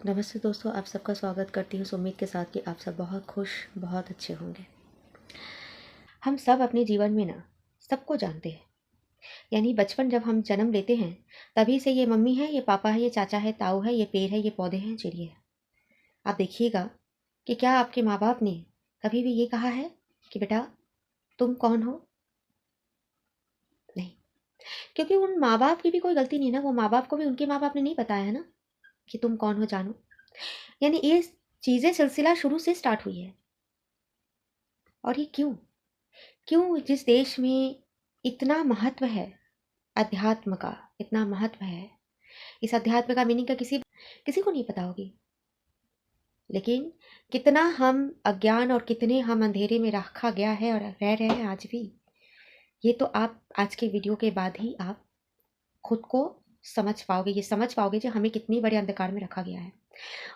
नमस्ते दोस्तों, आप सबका स्वागत करती हूँ उम्मीद के साथ कि आप सब बहुत खुश, बहुत अच्छे होंगे। हम सब अपने जीवन में ना सबको जानते हैं। यानी बचपन जब हम जन्म लेते हैं तभी से ये मम्मी है, ये पापा है, ये चाचा है, ताऊ है, ये पेड़ है, ये पौधे हैं, चिड़िया है। आप देखिएगा कि क्या आपके माँ बाप ने कभी भी ये कहा है कि बेटा तुम कौन हो? नहीं, क्योंकि उन माँ बाप की भी कोई गलती नहीं है ना। वो माँ बाप को भी उनके माँ बाप ने नहीं बताया है ना कि तुम कौन हो जानो। यानी ये चीज़ें सिलसिला शुरू से स्टार्ट हुई है। और ये क्यों क्यों जिस देश में इतना महत्व है अध्यात्म का, इतना महत्व है, इस अध्यात्म का मीनिंग का किसी किसी को नहीं पता होगी। लेकिन कितना हम अज्ञान और कितने हम अंधेरे में रखा गया है और रह रहे हैं आज भी, ये तो आप आज के वीडियो के बाद ही आप खुद को समझ पाओगे। ये समझ पाओगे कि हमें कितनी बड़े अंधकार में रखा गया है।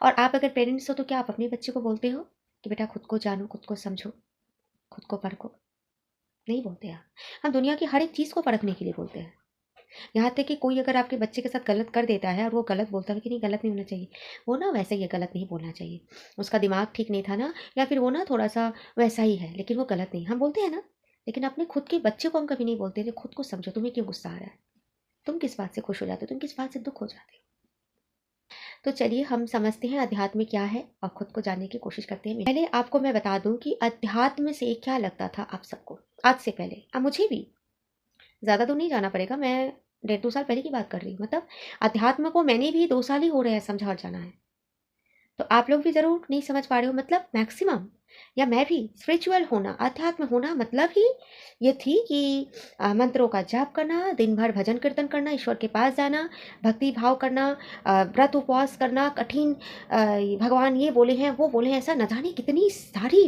और आप अगर पेरेंट्स हो तो क्या आप अपने बच्चे को बोलते हो कि बेटा खुद को जानो, खुद को समझो, खुद को परखो? नहीं बोलते आप। हम दुनिया की हर एक चीज़ को परखने के लिए बोलते हैं। यहाँ तक कि कोई अगर आपके बच्चे के साथ गलत कर देता है और वो गलत बोलता है कि नहीं गलत नहीं होना चाहिए, वो ना वैसे ही है, गलत नहीं बोलना चाहिए, उसका दिमाग ठीक नहीं था ना, या फिर वो ना थोड़ा सा वैसा ही है लेकिन वो गलत नहीं, हम बोलते हैं ना। लेकिन अपने खुद के बच्चे को हम कभी नहीं बोलते थे खुद को समझो, तुम्हें क्यों गुस्सा आ रहा है, तुम किस बात से खुश हो जाते हो, तुम किस बात से दुख हो जाते हो। तो चलिए हम समझते हैं अध्यात्म क्या है और खुद को जानने की कोशिश करते हैं। पहले आपको मैं बता दूं कि अध्यात्म से क्या लगता था आप सबको आज से पहले। अब मुझे भी ज़्यादा तो नहीं जाना पड़ेगा, मैं 1.5-2 साल पहले की बात कर रही हूँ। मतलब अध्यात्म को मैंने भी 2 साल ही हो रहे हैं समझा और जाना है। तो आप लोग भी ज़रूर नहीं समझ पा रहे हो। मतलब मैक्सिमम या मैं भी स्पिरिचुअल होना, अध्यात्म होना मतलब ही ये थी कि मंत्रों का जाप करना, दिन भर भजन कीर्तन करना, ईश्वर के पास जाना, भक्ति भाव करना, व्रत उपवास करना, कठिन भगवान ये बोले हैं वो बोले हैं, ऐसा न जाने कितनी सारी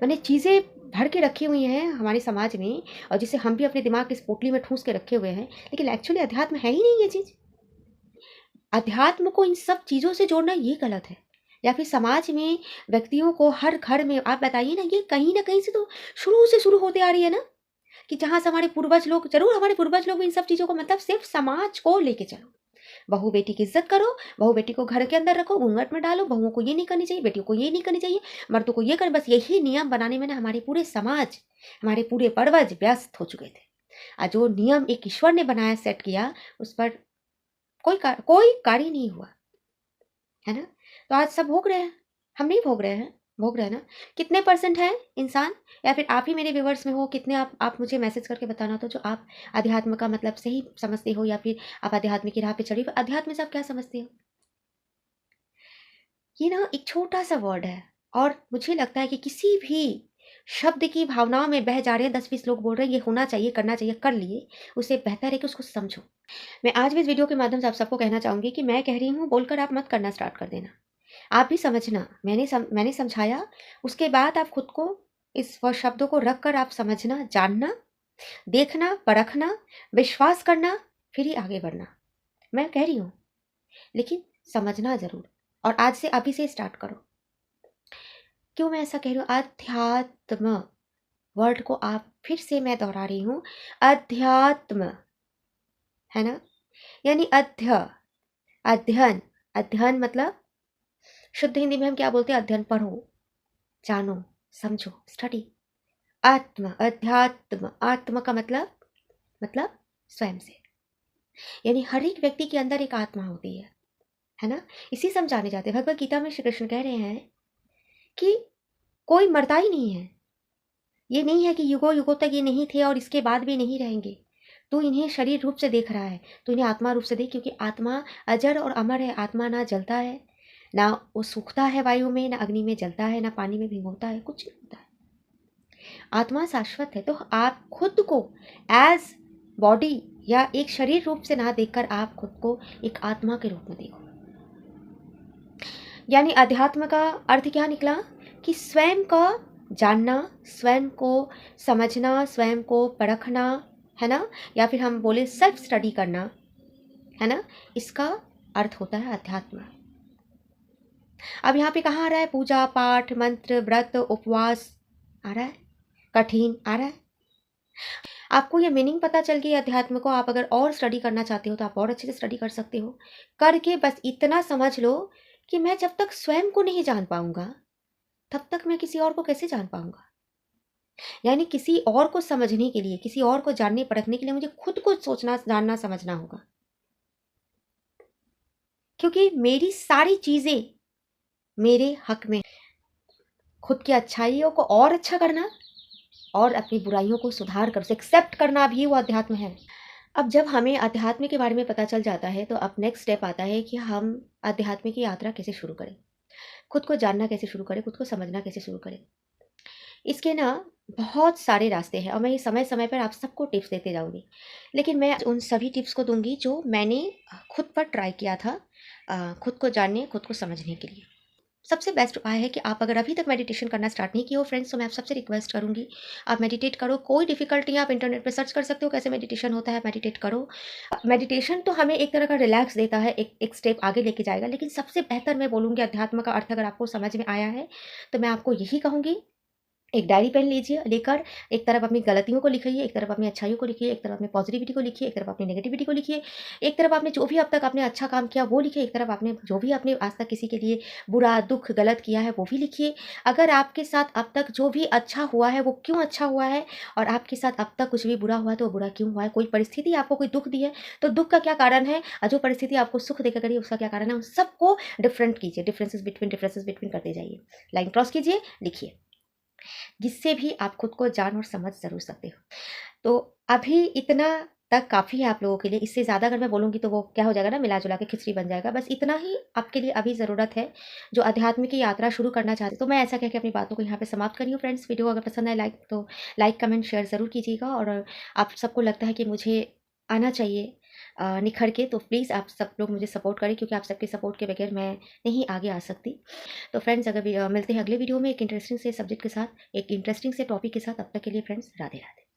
मैंने चीज़ें भर के रखी हुई हैं हमारे समाज में, और जिसे हम भी अपने दिमाग की इस पोटली में ठूस के रखे हुए हैं। लेकिन एक्चुअली अध्यात्म है ही नहीं ये चीज़। अध्यात्म को इन सब चीज़ों से जोड़ना ये गलत है। या फिर समाज में व्यक्तियों को हर घर में आप बताइए ना, ये कहीं ना कहीं से तो शुरू से शुरू होते आ रही है ना, कि जहाँ से हमारे पूर्वज लोग, जरूर हमारे पूर्वज लोग भी इन सब चीज़ों को मतलब सिर्फ समाज को लेके चलो। बहू बेटी की इज्जत करो, बहू बेटी को घर के अंदर रखो, घूंघट में डालो, बहुओं को ये नहीं करनी चाहिए, बेटियों को ये नहीं करनी चाहिए, मर्दों को ये कर, बस यही नियम बनाने में ना हमारे पूरे समाज, हमारे पूरे पूर्वज व्यस्त हो चुके थे। आज जो नियम एक ईश्वर ने बनाया, सेट किया, उस पर कोई कार्य नहीं हुआ है ना। तो आज सब भोग रहे हैं, हम नहीं भोग रहे हैं, भोग रहे हैं ना। कितने परसेंट है इंसान, या फिर आप ही मेरे व्यूवर्स में हो कितने, आप मुझे मैसेज करके बताना तो, जो आप अध्यात्म का मतलब सही समझते हो, या फिर आप अध्यात्म की राह पे चढ़ी हो। अध्यात्म से आप क्या समझते हो? ये ना एक छोटा सा वर्ड है, और मुझे लगता है कि किसी भी शब्द की भावनाओं में बह जा रहे हैं, 10-20 लोग बोल रहे हैं ये होना चाहिए, करना चाहिए, कर लिए, उससे बेहतर है कि उसको समझो। मैं आज भी इस वीडियो के माध्यम से आप सबको कहना चाहूंगी कि मैं कह रही हूँ बोलकर आप मत करना स्टार्ट कर देना। आप भी समझना, मैंने समझाया, उसके बाद आप खुद को इस शब्दों को रख कर आप समझना, जानना, देखना, परखना, विश्वास करना, फिर ही आगे बढ़ना। मैं कह रही हूँ, लेकिन समझना जरूर। और आज से अभी से स्टार्ट करो। क्यों मैं ऐसा कह रही हूँ? अध्यात्म वर्ड को आप फिर से मैं दोहरा रही हूँ, अध्यात्म, है ना। यानी अध्ययन, अध्ययन मतलब शुद्ध हिंदी में हम क्या बोलते हैं? अध्ययन, पढ़ो, जानो, समझो, स्टडी। आत्म, अध्यात्म, आत्म का मतलब स्वयं से। यानी हर एक व्यक्ति के अंदर एक आत्मा होती है ना। इसी समझाने जाते हैं। भगवत गीता में श्री कृष्ण कह रहे हैं कि कोई मरता ही नहीं है। ये नहीं है कि युगों युगों तक ये नहीं थे और इसके बाद भी नहीं रहेंगे। तू इन्हें शरीर रूप से देख रहा है, तो इन्हें आत्मा रूप से देख, क्योंकि आत्मा अजर और अमर है। आत्मा ना जलता है, ना वो सूखता है वायु में, ना अग्नि में जलता है, ना पानी में भिगोता है, कुछ नहीं होता है। आत्मा शाश्वत है। तो आप खुद को एज बॉडी या एक शरीर रूप से ना देखकर आप खुद को एक आत्मा के रूप में देखो। यानी अध्यात्म का अर्थ क्या निकला? कि स्वयं का जानना, स्वयं को समझना, स्वयं को परखना, है ना। या फिर हम बोले सेल्फ स्टडी करना, है ना। इसका अर्थ होता है अध्यात्म। अब यहाँ पे कहाँ आ रहा है? पूजा पाठ, मंत्र, व्रत, उपवास आ रहा है, कठिन आ रहा है। आपको ये मीनिंग पता चल गई अध्यात्म को। आप अगर और स्टडी करना चाहते हो तो आप और अच्छे से स्टडी कर सकते हो। करके बस इतना समझ लो कि मैं जब तक स्वयं को नहीं जान पाऊंगा तब तक मैं किसी और को कैसे जान पाऊंगा। यानी किसी और को समझने के लिए, किसी और को जानने परखने के लिए मुझे खुद को सोचना, जानना, समझना होगा। क्योंकि मेरी सारी चीजें मेरे हक में। खुद की अच्छाइयों को और अच्छा करना और अपनी बुराइयों को सुधार कर उसे एक्सेप्ट करना भी वो अध्यात्म है। अब जब हमें अध्यात्म के बारे में पता चल जाता है तो अब नेक्स्ट स्टेप आता है कि हम अध्यात्म की यात्रा कैसे शुरू करें, खुद को जानना कैसे शुरू करें, खुद को समझना कैसे शुरू करें। इसके ना बहुत सारे रास्ते हैं और मैं ये समय समय पर आप सबको टिप्स देते जाऊंगी, लेकिन मैं उन सभी टिप्स को दूंगी जो मैंने खुद पर ट्राई किया था, खुद को जानने, खुद को समझने के लिए। सबसे बेस्ट उपाय है कि आप अगर अभी तक मेडिटेशन करना स्टार्ट नहीं किए हो फ्रेंड्स, तो मैं आप सबसे रिक्वेस्ट करूंगी आप मेडिटेट करो। कोई डिफिकल्टी आप इंटरनेट पे सर्च कर सकते हो कैसे मेडिटेशन होता है, मेडिटेट करो। मेडिटेशन तो हमें एक तरह का रिलैक्स देता है, एक स्टेप आगे लेके जाएगा, लेकिन सबसे बेहतर मैं बोलूँगी अध्यात्म का अर्थ अगर आपको समझ में आया है तो मैं आपको यही कहूँगी, एक डायरी पेन लीजिए, लेकर एक तरफ अपनी गलतियों को लिखिए, एक तरफ अपनी अच्छाइयों को लिखिए, एक तरफ अपनी पॉजिटिविटी को लिखिए, एक तरफ अपनी नेगेटिविटी को लिखिए, एक तरफ आपने जो भी अब तक आपने अच्छा काम किया वो लिखिए, एक तरफ आपने जो भी आपने आज तक किसी के लिए बुरा, दुख, गलत किया है वो भी लिखिए। अगर आपके साथ अब तक जो भी अच्छा हुआ है वो क्यों अच्छा हुआ है, और आपके साथ अब तक कुछ भी बुरा हुआ है तो वो बुरा क्यों हुआ है। कोई परिस्थिति आपको कोई दुख दी है तो दुख का क्या कारण है, और जो परिस्थिति आपको सुख देकर करी उसका क्या कारण है, उन सबको डिफरेंट कीजिए, डिफरेंसेस बिटवीन करते जाइए, लाइन क्रॉस कीजिए, लिखिए, जिससे भी आप खुद को जान और समझ ज़रूर सकते हो। तो अभी इतना तक काफ़ी है आप लोगों के लिए, इससे ज़्यादा अगर मैं बोलूँगी तो वो क्या हो जाएगा ना, मिला-जुला के खिचड़ी बन जाएगा। बस इतना ही आपके लिए अभी ज़रूरत है, जो अध्यात्म की यात्रा शुरू करना चाहते तो मैं ऐसा कह के अपनी बातों को यहाँ पे समाप्त कर रही हूँ फ्रेंड्स। वीडियो अगर पसंद आए लाइक, कमेंट, शेयर ज़रूर कीजिएगा, और आप सबको लगता है कि मुझे आना चाहिए निखर के, तो प्लीज़ आप सब लोग मुझे सपोर्ट करें, क्योंकि आप सबके सपोर्ट के बगैर मैं नहीं आगे आ सकती। तो फ्रेंड्स अगर मिलते हैं अगले वीडियो में एक इंटरेस्टिंग से सब्जेक्ट के साथ, एक इंटरेस्टिंग से टॉपिक के साथ। तब तक के लिए फ्रेंड्स राधे राधे।